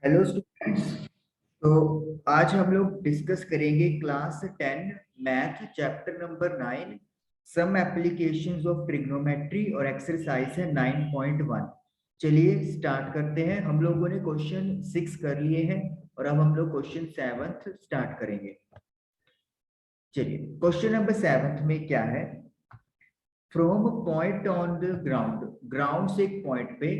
Hello students. तो आज हम लोग डिस्कस करेंगे class 10 math chapter number 9 some applications of trigonometry और एक्सरसाइज है 9.1। चलिए स्टार्ट करते हैं। हम लोगों ने क्वेश्चन 6 कर लिए हैं और अब हम लोग क्वेश्चन 7 स्टार्ट करेंगे। चलिए क्वेश्चन नंबर 7 में क्या है। From point on the ground से एक पॉइंट पे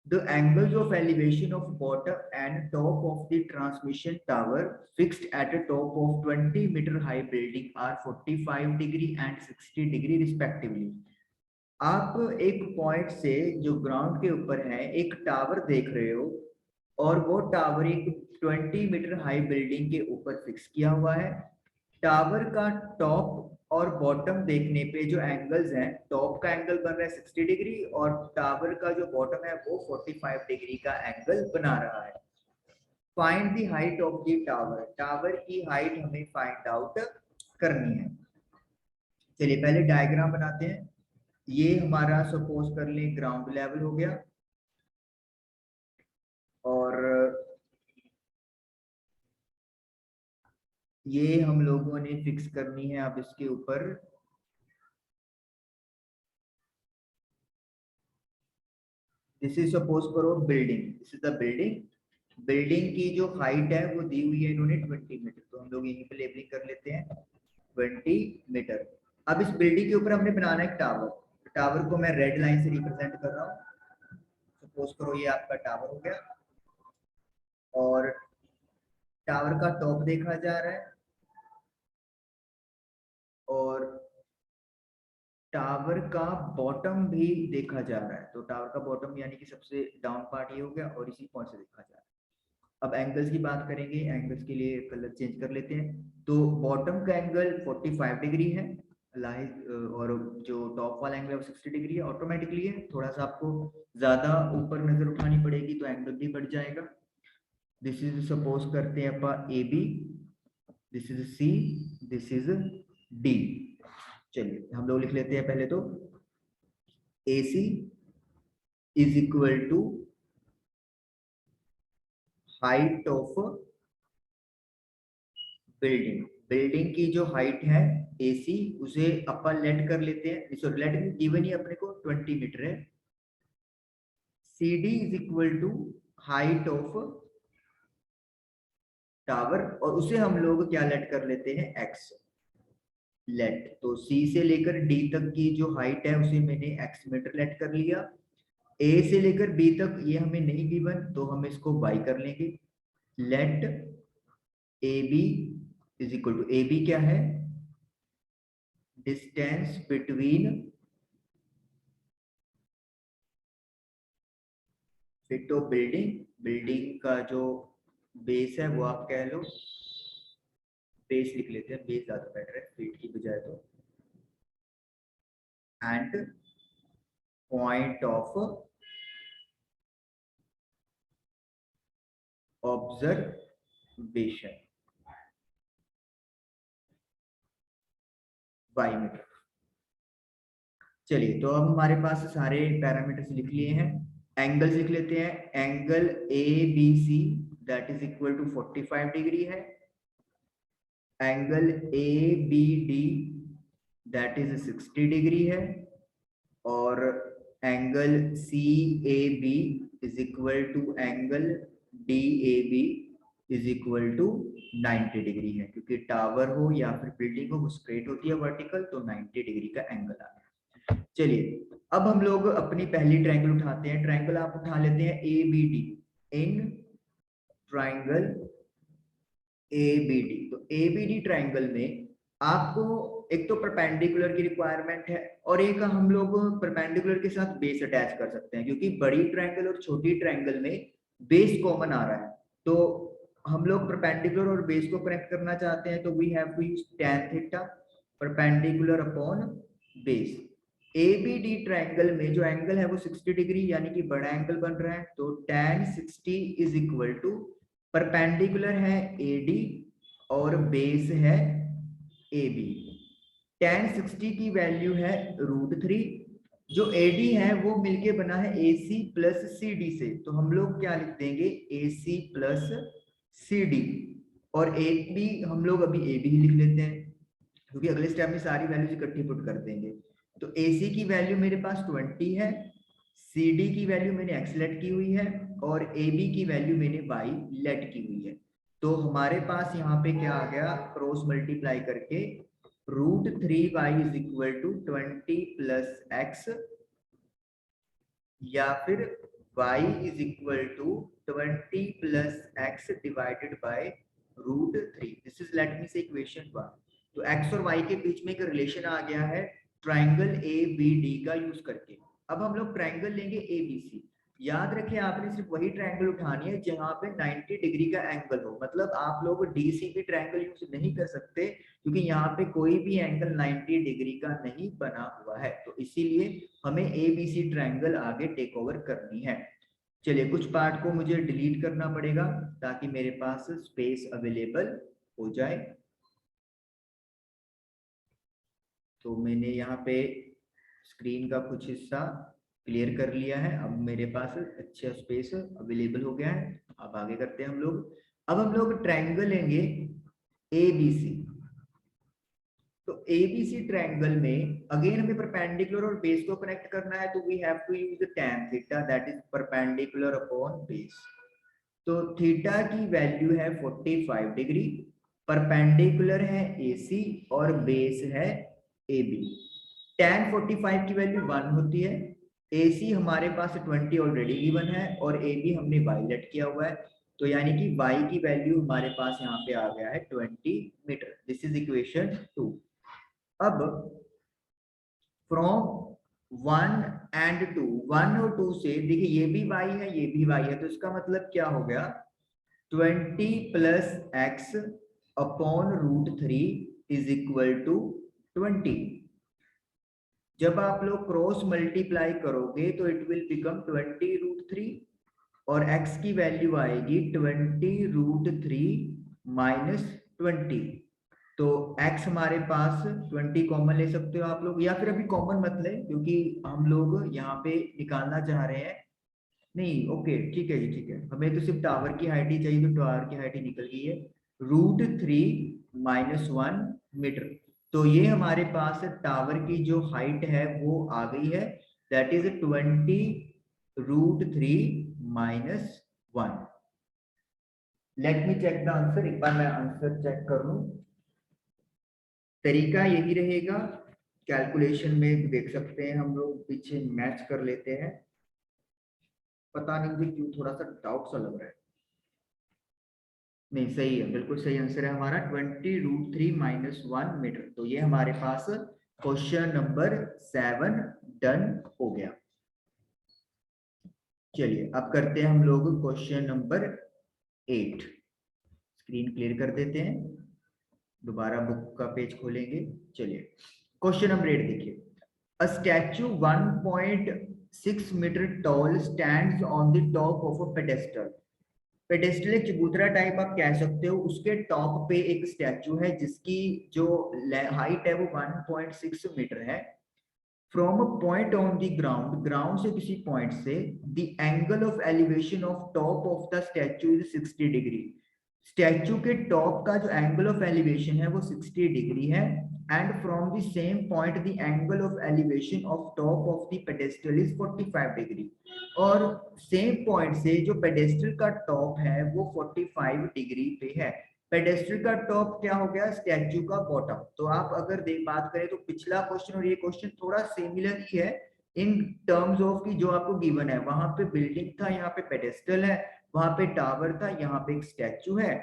the angles of elevation of bottom and top of the transmission tower fixed at the top of 20-meter high building are 45 degree and 60 degree respectively। आप एक point से जो ground के ऊपर है एक टावर देख रहे हो और वो टावर एक 20 मीटर हाई बिल्डिंग के ऊपर फिक्स किया हुआ है। टावर का टॉप और बॉटम देखने पे जो एंगल्स हैं, टॉप का एंगल बन रहा है 60 डिग्री और टावर का जो बॉटम है वो 45 डिग्री का एंगल बना रहा है। Find the height of the tower. Tower की हाइट हमें फाइंड आउट करनी है। चलिए पहले डायग्राम बनाते हैं। ये हमारा सपोज कर लें ग्राउंड लेवल हो गया और ये हम लोगों ने फिक्स करनी है अब इसके ऊपर दिस इज सपोज करो building, this is the building. Building की जो हाइट है वो दी हुई है इन्होंने 20 मीटर, तो हम लोग यहीं पे लेबलिंग कर लेते हैं 20 मीटर। अब इस बिल्डिंग के ऊपर हमने बनाना है टावर। टावर को मैं रेड लाइन से रिप्रेजेंट कर रहा हूँ। सपोज करो ये आपका टावर हो गया और टावर का टॉप देखा जा रहा है और टावर का बॉटम भी देखा जा रहा है। तो टावर का बॉटम यानी कि सबसे डाउन पार्ट ये हो गया और इसी पॉइंट से देखा जा रहा है। अब एंगल्स की बात करेंगे। एंगल्स के लिए कलर चेंज कर लेते हैं। तो बॉटम का एंगल 45 डिग्री है और जो टॉप वाला एंगल है वो 60 डिग्री है। ऑटोमेटिकली है, थोड़ा सा आपको ज्यादा ऊपर नजर उठानी पड़ेगी तो एंगल भी बढ़ जाएगा। दिस इज सपोज करते हैं अपन A B, this is C, this is D. चलिए हम लोग लिख लेते हैं पहले तो A C is equal to height of building. Building की जो हाइट है एसी उसे अपन लेट कर लेते हैं। सॉरी लेट गिवन ही अपने को 20 मीटर है। C D is equal to height of tower और उसे हम लोग क्या लेट कर लेते हैं एक्स लेट। तो सी से लेकर डी तक की जो हाइट है उसे मैंने एक्स मीटर लेट कर लिया। ए से लेकर बी तक ये हमें नहीं गिवन तो हम इसको वाई कर लेंगे। Let A B is equal to A B क्या है, distance between feet of building. Building का जो बेस है वो आप कह लो, बेस लिख लेते हैं, बेस ज्यादा बेटर है फीट की बजाय। तो and point of observation by metre. चलिए तो अब हमारे पास सारे पैरामीटर्स लिख लिए हैं। एंगल्स लिख लेते हैं। Angle A B C that is equal to 45 degree है। Angle A B D that is 60 degree है और angle C A B is equal to angle D A B is equal to 90 degree है। क्योंकि tower हो या फिर building हो वो स्ट्रेट होती है वर्टिकल, तो 90 डिग्री का एंगल आ गया। चलिए अब हम लोग अपनी पहली ट्रायंगल उठाते हैं। ट्रायंगल आप उठा लेते हैं A B D. In triangle A B D, तो ए बी डी ट्रायंगल में आपको एक तो परपेंडिकुलर की रिक्वायरमेंट है और एक हम लोग परपेंडिकुलर के साथ बेस अटैच कर सकते हैं। क्योंकि बड़ी ट्रायंगल और छोटी ट्रायंगल में बेस कॉमन आ रहा है, तो हम लोग परपेंडिकुलर और बेस को कनेक्ट करना चाहते हैं तो we have to use tan theta perpendicular upon base. A B D triangle में जो एंगल है वो 60 डिग्री यानी कि बड़ा एंगल बन रहा है। तो tan 60 is equal to perpendicular है AD और बेस है AB। tan 60 की वैल्यू है √3 जो AD है वो मिलके बना है AC प्लस CD से, तो हम लोग क्या लिख देंगे AC प्लस CD, और AB हम लोग अभी AB ही लिख लेते हैं क्योंकि अगले स्टेप में सारी वैल्यूज इकट्ठी पुट कर देंगे। तो AC की वैल्यू मेरे पास 20 है, CD की वैल्यू मैंने x लेट की हुई है, और AB की वैल्यू मैंने y लेट की हुई है। तो हमारे पास यहाँ पे क्या आ गया, क्रॉस मल्टीप्लाई करके √3y is equal to 20 plus x, या फिर y is equal to 20 plus x divided by √3। This is, let me say, equation 1। तो x और y के बीच में एक रिलेशन आ गया है ट्राइंगल ABD का यूज करके। अब हम लोग ट्राइंगल लेंगे ABC। याद रखें आपने सिर्फ वही ट्राइंगल उठानी है जहां पे 90 डिग्री का एंगल हो, मतलब आप लोग DCB ट्राइंगल यूज नहीं कर सकते क्योंकि यहाँ पे कोई भी एंगल 90 डिग्री का नहीं बना हुआ है, तो इसीलिए हमें ABC ट्राइंगल आगे टेक ओवर करनी है। चलिए कुछ पार्ट को मुझे डिलीट करना पड़ेगा ताकि मेरे पास स्पेस अवेलेबल हो जाए। तो मैंने यहाँ पे स्क्रीन का कुछ हिस्सा क्लियर कर लिया है, अब मेरे पास अच्छा स्पेस अवेलेबल हो गया है। अब आगे करते हैं हम लोग। अब हम लोग ट्राइंगल लेंगे ABC। तो ABC ट्रायंगल में अगेन हमें परपेंडिकुलर और बेस को कनेक्ट करना है, तो we have to use tan theta, that is perpendicular upon base. तो थीटा की वैल्यू है 45 डिग्री, परपेंडिकुलर है AC और बेस है AB। tan 45 की वैल्यू 1 होती है, AC हमारे पास 20 ऑलरेडी गिवन है, और AB हमने y लेट किया हुआ है, तो यानी कि y की वैल्यू हमारे पास यहाँ पे आ गया है 20 मीटर। This is equation 2। अब फ्रॉम 1 एंड 2, 1 और 2 से देखिए ये भी y है ये भी y है, तो इसका मतलब क्या हो गया, 20 plus x upon √3 is equal to 20। जब आप लोग क्रॉस मल्टीप्लाई करोगे तो इट विल बिकम 20 √3, और x की वैल्यू आएगी 20 √3 माइनस 20। तो x हमारे पास 20 कॉमन ले सकते हो आप लोग, या फिर अभी कॉमन मत ले क्योंकि हम लोग यहाँ पे निकालना चाह रहे हैं। नहीं, ओके ठीक है जी, ठीक है, हमें तो सिर्फ टावर की हाइट ही चाहिए, तो टावर की हाइट ही निकल गई है, √3 माइनस 1 मीटर। तो ये हमारे पास टावर की जो हाइट है वो आ गई है, that is 20 √3 minus 1। Let me check the answer, एक बार मैं आंसर चेक कर लूं। तरीका यही रहेगा, कैलकुलेशन में देख सकते हैं हम लोग पीछे मैच कर लेते हैं। पता नहीं मुझे क्यों थोड़ा सा डाउट सा लग रहा है। नहीं सही है, बिल्कुल सही आंसर है हमारा 20 √3 माइनस 1 मीटर। तो ये हमारे पास क्वेश्चन नंबर 7 डन हो गया। चलिए अब करते हैं हम लोग क्वेश्चन नंबर 8। स्क्रीन क्लियर कर देते हैं, दोबारा बुक का पेज खोलेंगे। चलिए क्वेश्चन नंबर 8 देखिए, A statue 1.6 meter tall stands on the top of a pedestal। Pedestal एक चबूतरा टाइप आप कह सकते हो, उसके टॉप पे एक स्टैचू है जिसकी जो हाइट है वो 1.6 मीटर है। From a point on the ground, ground से किसी पॉइंट से, the angle of elevation of top of the statue is 60 degree. Statue के टॉप का जो एंगल ऑफ एलिवेशन है वो 60 डिग्री है, and from the same point the angle of elevation of top of the pedestal is 45 degree. और same point से जो pedestal का टॉप है वो 45 डिग्री पे है। पेडेस्टल का टॉप क्या हो गया, स्टैचू का बॉटम। तो आप अगर बात करें तो पिछला क्वेश्चन और ये क्वेश्चन थोड़ा सिमिलर ही है इन टर्म्स ऑफ की जो आपको गिवन है, वहां पे बिल्डिंग था, यहाँ पे पेडेस्टल है, वहां पे टावर था, यहाँ पे एक स्टैचू है।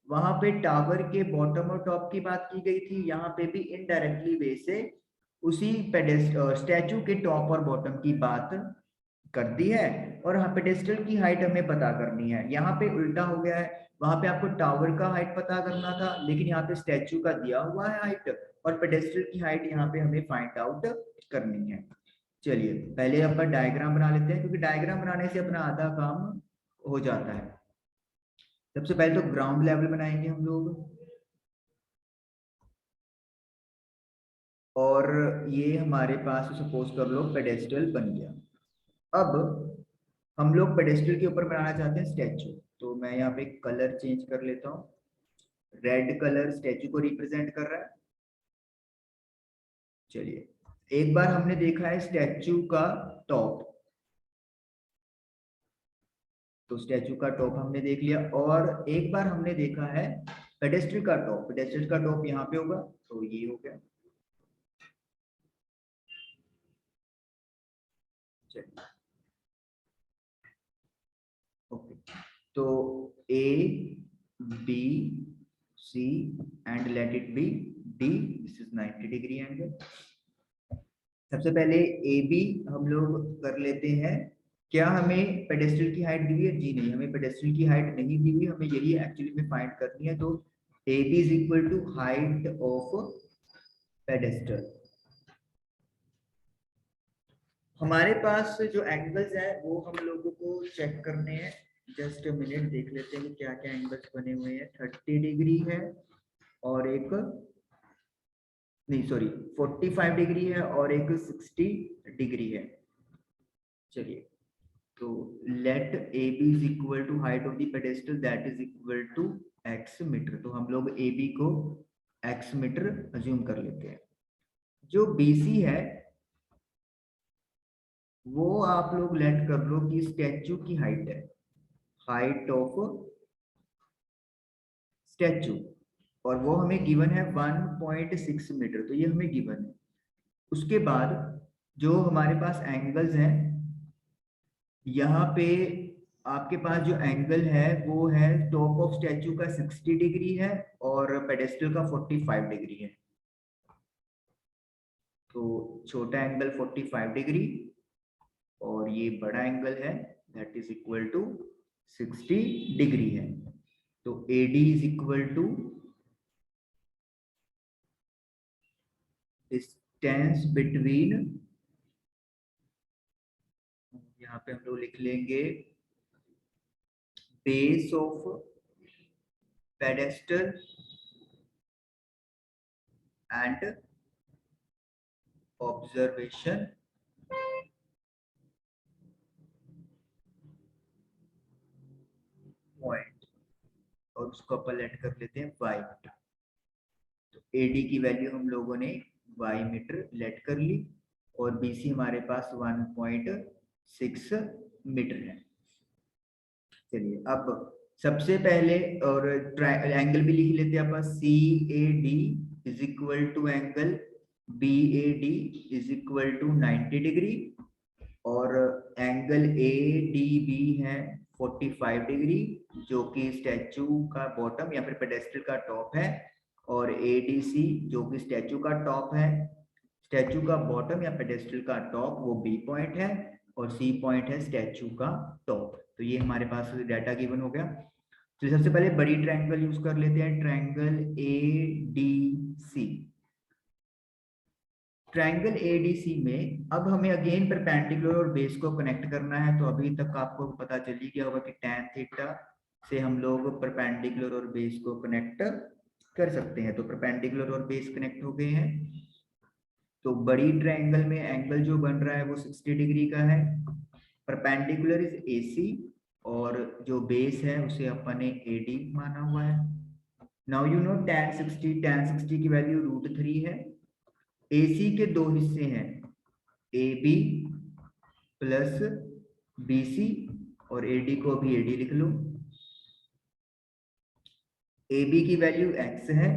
वहां पे टावर के बॉटम और टॉप की बात की गई थी, यहाँ पे भी इनडायरेक्टली वे से उसी स्टैचू के टॉप और बॉटम की बात कर दी है। और हाँ पेडेस्टल की हाइट हमें पता करनी है, यहाँ पे उल्टा हो गया है, वहां पे आपको टावर का हाइट पता करना था लेकिन यहाँ पे स्टैचू का दिया हुआ है हाइट, और पेडेस्टल की हाइट यहाँ पे हमें फाइंड आउट करनी है। चलिए पहले अपन डायग्राम बना लेते हैं क्योंकि डायग्राम बनाने से अपना आधा काम हो जाता है। सबसे पहले तो ग्राउंड लेवल बनाएंगे हम लोग। और ये हमारे पास सपोज कर लो पेडेस्टल बन गया। अब हम लोग पेडेस्टल के ऊपर बनाना चाहते हैं स्टैचू, तो मैं यहाँ पे कलर चेंज कर लेता हूँ। रेड कलर स्टैचू को रिप्रेजेंट कर रहा है। चलिए, एक बार हमने देखा है स्टैचू का टॉप, तो स्टैचू का टॉप हमने देख लिया, और एक बार हमने देखा है पेडेस्टल का टॉप। पेडेस्टल का टॉप यहाँ पे होगा, तो ये हो गया। चलिए, ओके, तो A B C and let it be D, this is 90 degree angle. सबसे पहले ए बी हम लोग कर लेते हैं। क्या हमें पेडेस्टल की हाइट दी हुई है? जी नहीं, हमें पेडेस्टल की हाइट नहीं दी हुई, हमें यही एक्चुअली में फाइंड करनी है। तो A B is equal to height of pedestal. हमारे पास जो एंगल्स हैं वो हम लोगों को चेक करने हैं। जस्ट मिनट, देख लेते हैं क्या क्या एंगल्स बने हुए हैं। 30 डिग्री है और एक, नहीं सॉरी, 45 डिग्री है और एक 60 डिग्री है। चलिए, तो let A B is equal to height of the pedestal that is equal to X metre. तो हम लोग ए बी को एक्स मीटर अज्यूम कर लेते हैं। जो बी सी है वो आप लोग लेट कर लो कि स्टैचू की हाइट है, हाइट ऑफ स्टैचू, और वो हमें गिवन है 1.6 मीटर, तो ये हमें गिवन है। उसके बाद जो हमारे पास एंगल्स हैं, यहाँ पे आपके पास जो एंगल है वो है टॉप ऑफ स्टैचू का 60 डिग्री है और पेडेस्टल का 45 डिग्री है। तो छोटा एंगल 45 डिग्री और ये बड़ा एंगल है that is equal to 60 degree है। तो AD is equal to distance between, यहाँ पे हम लोग लिख लेंगे base of pedestal and observation point, और उसको अपन लेट कर लेते हैं वाई मीटर। तो AD की वैल्यू हम लोगों ने वाई मीटर लेट कर ली और BC हमारे पास 1.6 मीटर है। चलिए, अब सबसे पहले और एंगल भी लिख लेते हैं अपन। CAD is equal to angle BAD is equal to 90 degree, और एंगल ADB है 45 डिग्री, जो कि स्टैचू का बॉटम या फिर पेडेस्टल का टॉप है, और ADC जो कि स्टैचू का टॉप है, स्टैचू का बॉटम या पेडेस्टल का टॉप वो B पॉइंट है, और C पॉइंट है स्टैचू का टॉप। तो ये हमारे पास डाटा गिवन हो गया। तो सबसे पहले बड़ी ट्रायंगल यूज कर लेते हैं, ट्रायंगल ADC। ट्रायंगल ADC में अब हमें अगेन परपेंडिकुलर और बेस को कनेक्ट करना है। तो अभी तक आपको पता चल ही गया होगा कि tan थीटा से हम लोग परपेंडिकुलर और बेस को कनेक्ट कर सकते हैं। तो परपेंडिकुलर और बेस कनेक्ट हो गए हैं। तो बड़ी ट्रायंगल में एंगल जो बन रहा है वो 60 डिग्री का है। परपेंडिकुलर इज AC और जो बेस है उसे अपन ने AD माना हुआ है। नाउ यू नो tan 60 की वैल्यू √3 है। AC के दो हिस्से हैं, AB प्लस BC, और AD को भी AD लिख लो। AB की वैल्यू x है,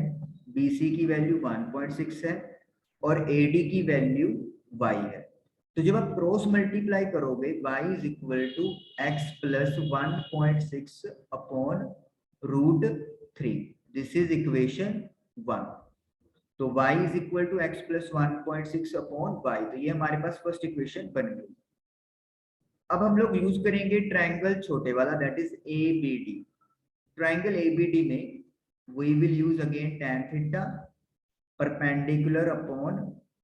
BC की वैल्यू 1.6 है और AD की वैल्यू y है। तो जब आप क्रॉस मल्टीप्लाई करोगे y is equal to x plus 1.6 upon √3, this is equation 1। तो y is equal to x plus 1.6 upon y, तो ये हमारे पास फर्स्ट इक्वेशन बन गई। अब हम लोग यूज करेंगे ट्रायंगल छोटे वाला that is ABD। Triangle ABD में we will use again tan theta perpendicular upon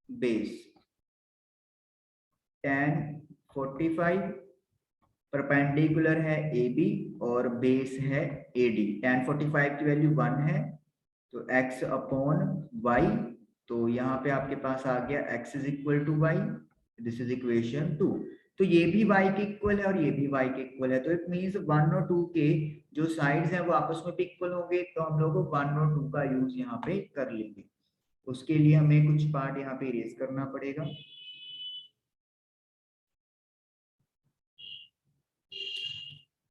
base, tan 45 perpendicular है AB और बेस है AD। tan 45 की वैल्यू 1 है, तो x अपॉन y तो यहाँ पे आपके पास आ गया x is equal to y, this is equation 2। तो ये भी y के इक्वल है और ये भी y के इक्वल है, तो इट मींस 1 और 2 के जो साइड्स हैं वो आपस में भी इक्वल होंगे, तो हम लोग 1 और 2 का यूज यहाँ पे कर लेंगे। उसके लिए हमें कुछ पार्ट यहाँ पे इरेज करना पड़ेगा।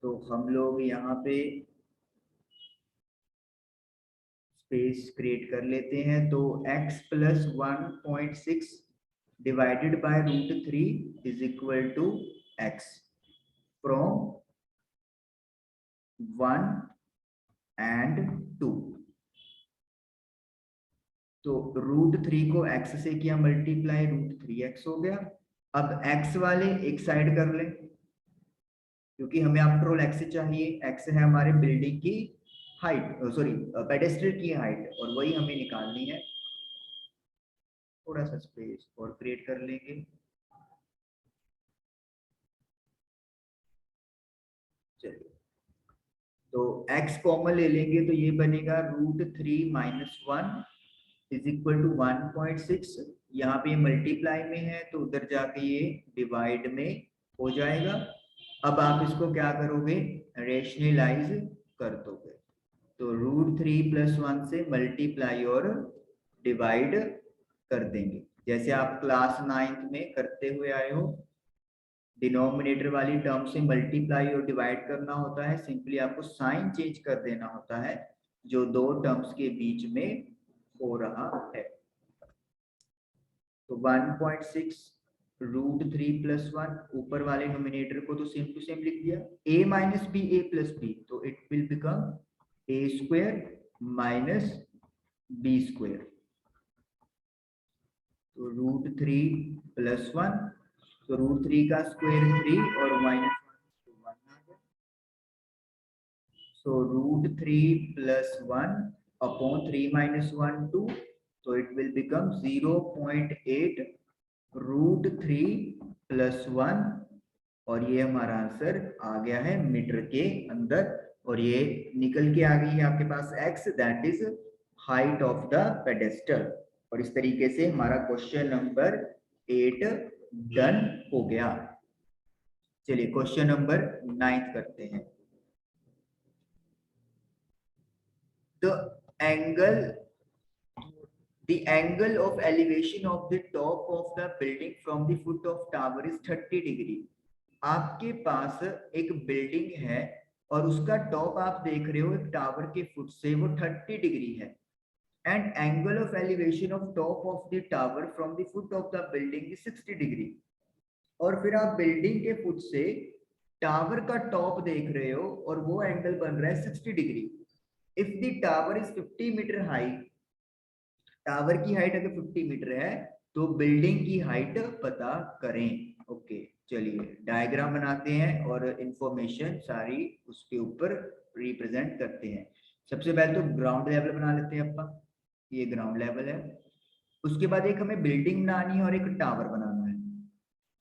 तो हम लोग यहाँ पे स्पेस क्रिएट कर लेते हैं। तो x plus 1.6 divided by √3 is equal to x from 1 and 2। तो √3 को x से किया मल्टीप्लाई, √3x हो गया। अब x वाले एक साइड कर लें, क्योंकि हमें आफ्टर ऑल x चाहिए, x है हमारे बिल्डिंग की हाइट, सॉरी पेडेस्ट्रल की हाइट, और वही हमें निकालनी है। थोड़ा सा स्पेस और क्रिएट कर लेंगे। चलिए, तो x कॉमन ले लेंगे, तो ये बनेगा √3 माइनस 1 इज इक्वल टू 1.6। यहाँ पे मल्टीप्लाई में है तो उधर जाके ये डिवाइड में हो जाएगा। अब आप इसको क्या करोगे, रेशनलाइज कर दोगे। तो √3 प्लस 1 से मल्टीप्लाई और डिवाइड कर देंगे, जैसे आप क्लास 9th में करते हुए आए हो। डिनोमिनेटर वाली टर्म से मल्टीप्लाई और डिवाइड करना होता है, सिंपली आपको साइन चेंज कर देना होता है जो दो टर्म्स के बीच में हो रहा है। तो 1.6 √3 प्लस 1, ऊपर वाले नोमिनेटर को तो सेम टू सेम लिख दिया, a minus B a plus B, तो it will become a square minus b square. तो √3 प्लस 1, तो √3 का स्क्वायर 3 और माइनस 1 आ गया। सो √3 प्लस 1 अपॉन 3 माइनस 1 2, तो इट विल बिकम 0.8 √3 प्लस 1, और ये हमारा आंसर आ गया है मीटर के अंदर, और ये निकल के आ गई है आपके पास x, that is height of the pedestal. और इस तरीके से हमारा क्वेश्चन नंबर 8 डन हो गया। चलिए क्वेश्चन नंबर 9 करते हैं। The angle of elevation of the top of the building from the foot of tower is 30 degree। आपके पास एक बिल्डिंग है और उसका टॉप आप देख रहे हो एक टावर के फुट से, वो 30 डिग्री है। And angle of elevation of top of the tower from the foot of the building is 60 degree. और फिर आप बिल्डिंग के फुट से टावर का टॉप देख रहे हो और वो एंगल बन रहा है 60 degree. If the tower is 50 metre high, tower की हाइट अगर 50 मीटर है तो बिल्डिंग की हाइट पता करें। ओके, चलिए डायग्राम बनाते हैं और इंफॉर्मेशन सारी उसके ऊपर रिप्रेजेंट करते हैं। सबसे पहले तो ग्राउंड लेवल बना लेते हैं अपन, ये ग्राउंड लेवल है। उसके बाद एक हमें बिल्डिंग बनानी है और एक टावर बनाना है।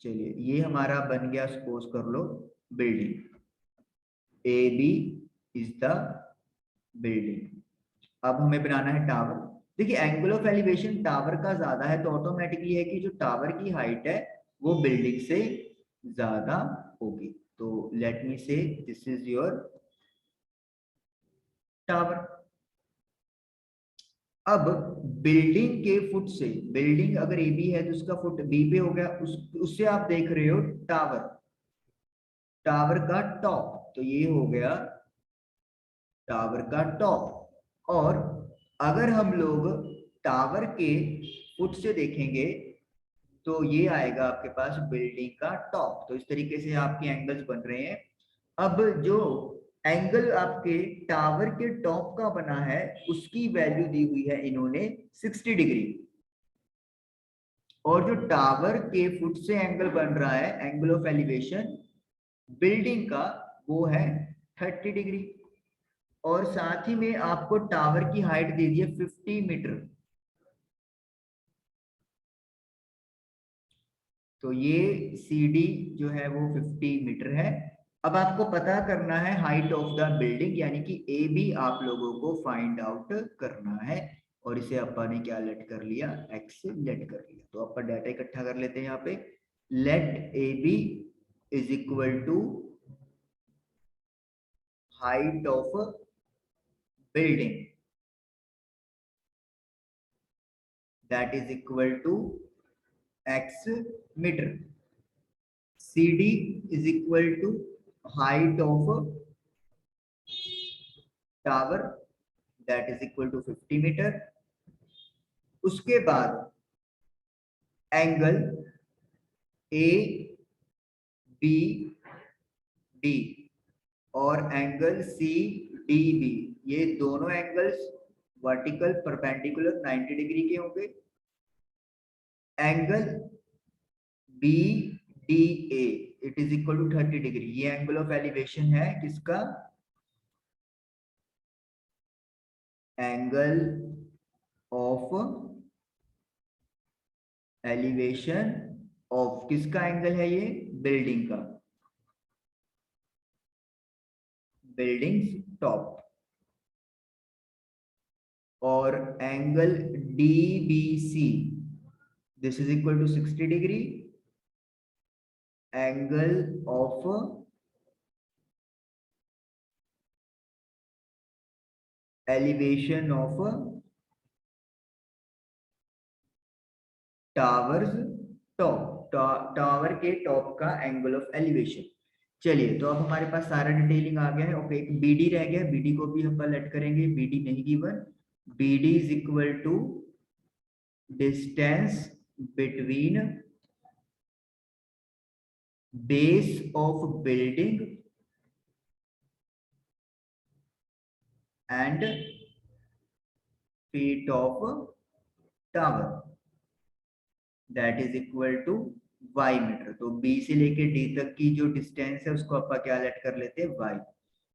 चलिए ये हमारा बन गया, सपोज कर लो building, A B is the building. अब हमें बनाना है टावर। देखिए एंगल ऑफ एलिवेशन टावर का ज्यादा है तो ऑटोमेटिकली है कि जो टावर की हाइट है वो बिल्डिंग से ज्यादा होगी। तो लेट मी से दिस इज योर टावर। अब बिल्डिंग के फुट से, बिल्डिंग अगर ए बी है तो उसका फुट बी पे हो गया, उससे आप देख रहे हो टावर, टावर का टॉप, तो ये हो गया टावर का टॉप। और अगर हम लोग टावर के फुट से देखेंगे तो ये आएगा आपके पास बिल्डिंग का टॉप। तो इस तरीके से आपके एंगल्स बन रहे हैं। अब जो एंगल आपके टावर के टॉप का बना है उसकी वैल्यू दी हुई है इन्होंने 60 डिग्री, और जो टावर के फुट से एंगल बन रहा है, एंगल ऑफ एलिवेशन बिल्डिंग का, वो है 30 डिग्री। और साथ ही में आपको टावर की हाइट दे दी है 50 मीटर, तो ये CD जो है वो 50 मीटर है। अब आपको पता करना है हाइट ऑफ द बिल्डिंग, यानी कि AB आप लोगों को फाइंड आउट करना है। और इसे अपन ने क्या लेट कर लिया, एक्स लेट कर लिया। तो अपन डाटा इकट्ठा कर लेते हैं यहाँ पे। Let A B is equal to height of building, that is equal to x meter. CD is equal to height of tower, that is equal to 50 meter. उसके बाद एंगल ए बी डी और angle C D B, ये दोनों angles vertical perpendicular 90 degree के होंगे। Angle B D A it is equal to 30 degree, ये angle of elevation है किसका, एंगल ऑफ एलिवेशन ऑफ किसका एंगल है, ये बिल्डिंग का, बिल्डिंग टॉप। और angle D B C this is equal to 60 degree, angle of elevation of tower's top, tower के top का एंगल ऑफ एलिवेशन। चलिए, तो अब हमारे पास सारा डिटेलिंग आ गया है। ओके, एक बीडी रह गया, बीडी को भी हम लेट करेंगे, बीडी नहीं given. B D is equal to distance between base of building and feet of tower, that is equal to y metre. तो बी से लेके डी तक की जो डिस्टेंस है उसको अपन क्या लेट कर लेते हैं, वाई।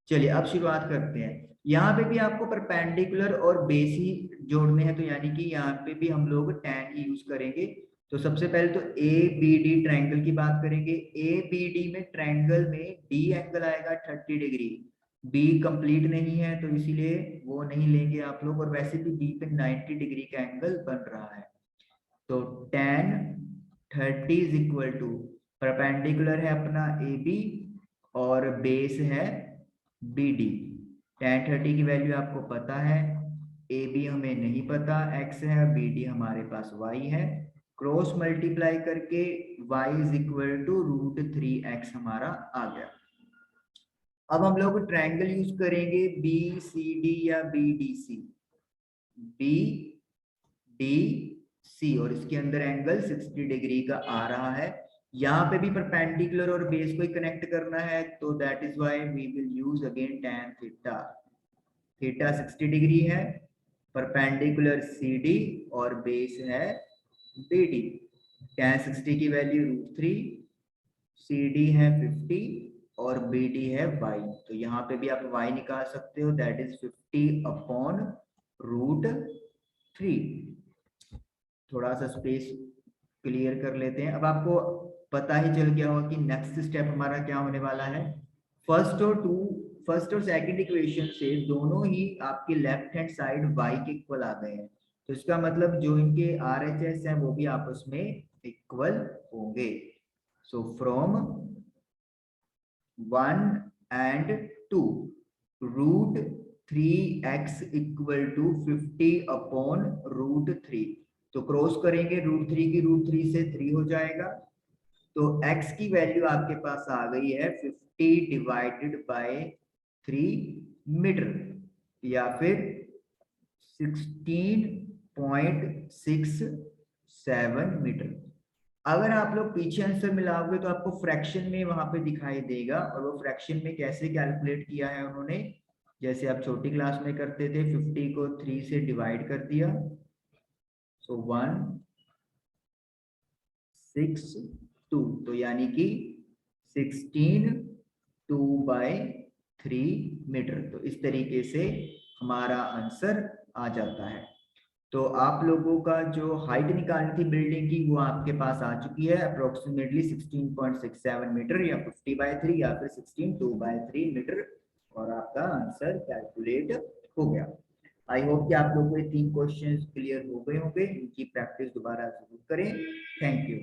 चलिए अब शुरुआत करते हैं। यहाँ पे भी आपको परपेंडिकुलर और बेस ही जोड़ने हैं, तो यानी कि यहाँ पे भी हम लोग tan ही यूज करेंगे। तो सबसे पहले तो ए बी डी ट्रायंगल की बात करेंगे। ए बी डी में ट्रायंगल में डी एंगल आएगा 30 डिग्री, बी कंप्लीट नहीं है तो इसीलिए वो नहीं लेंगे आप लोग, और वैसे भी बी पे 90 डिग्री का एंगल बन रहा है। तो tan 30 is equal to, perpendicular है अपना ए बी और बेस है बी डी। tan 30 की वैल्यू आपको पता है, ए बी हमें नहीं पता, x है, बी डी हमारे पास y है। क्रॉस मल्टीप्लाई करके y is equal to √3x हमारा आ गया। अब हम लोग ट्रायंगल यूज करेंगे बी सी डी या B D C, B D C, और इसके अंदर एंगल 60 डिग्री का आ रहा है। यहाँ पे भी परपेंडिकुलर और बेस को ही कनेक्ट करना है, तो that is why we will use again tan theta. Theta 60 degree है, परपेंडिकुलर सी डी और बेस है बी डी। tan 60 की वैल्यू √3, सी डी है 50 और बी डी है y। तो यहाँ पे भी आप y निकाल सकते हो, दैट इज 50 अपॉन √3। थोड़ा सा स्पेस क्लियर कर लेते हैं। अब आपको पता ही चल गया होगा कि नेक्स्ट स्टेप हमारा क्या होने वाला है। फर्स्ट और सेकंड इक्वेशन से दोनों ही आपके लेफ्ट हैंड साइड y के इक्वल आ गए हैं, तो इसका मतलब जो इनके RHS हैं वो भी आपस में इक्वल होंगे। So from 1 and 2 √3x equal to 50 upon √3। तो क्रॉस करेंगे, √3 की √3 से 3 हो जाएगा, तो x की वैल्यू आपके पास आ गई है 50 डिवाइडेड बाय 3 मीटर, या फिर 16.67 मीटर। अगर आप लोग पीछे आंसर मिलाओगे तो आपको फ्रैक्शन में वहां पे दिखाई देगा, और वो फ्रैक्शन में कैसे कैलकुलेट किया है उन्होंने, जैसे आप छोटी क्लास में करते थे, 50 को 3 से डिवाइड कर दिया, सो 162, तो यानी कि 16/2/3 मीटर। तो इस तरीके से हमारा आंसर आ जाता है। तो आप लोगों का जो हाइट निकालनी थी बिल्डिंग की वो आपके पास आ चुकी है, अप्रोक्सीमेटली 16.67 मीटर, या 50/3 या फिर 16/2/3 मीटर, और आपका आंसर कैलकुलेट हो गया। आई होप कि आप लोगों को ये 3 क्वेश्चंस क्लियर हो गए होंगे, इनकी प्रैक्टिस दोबारा जरूर करें। Thank you.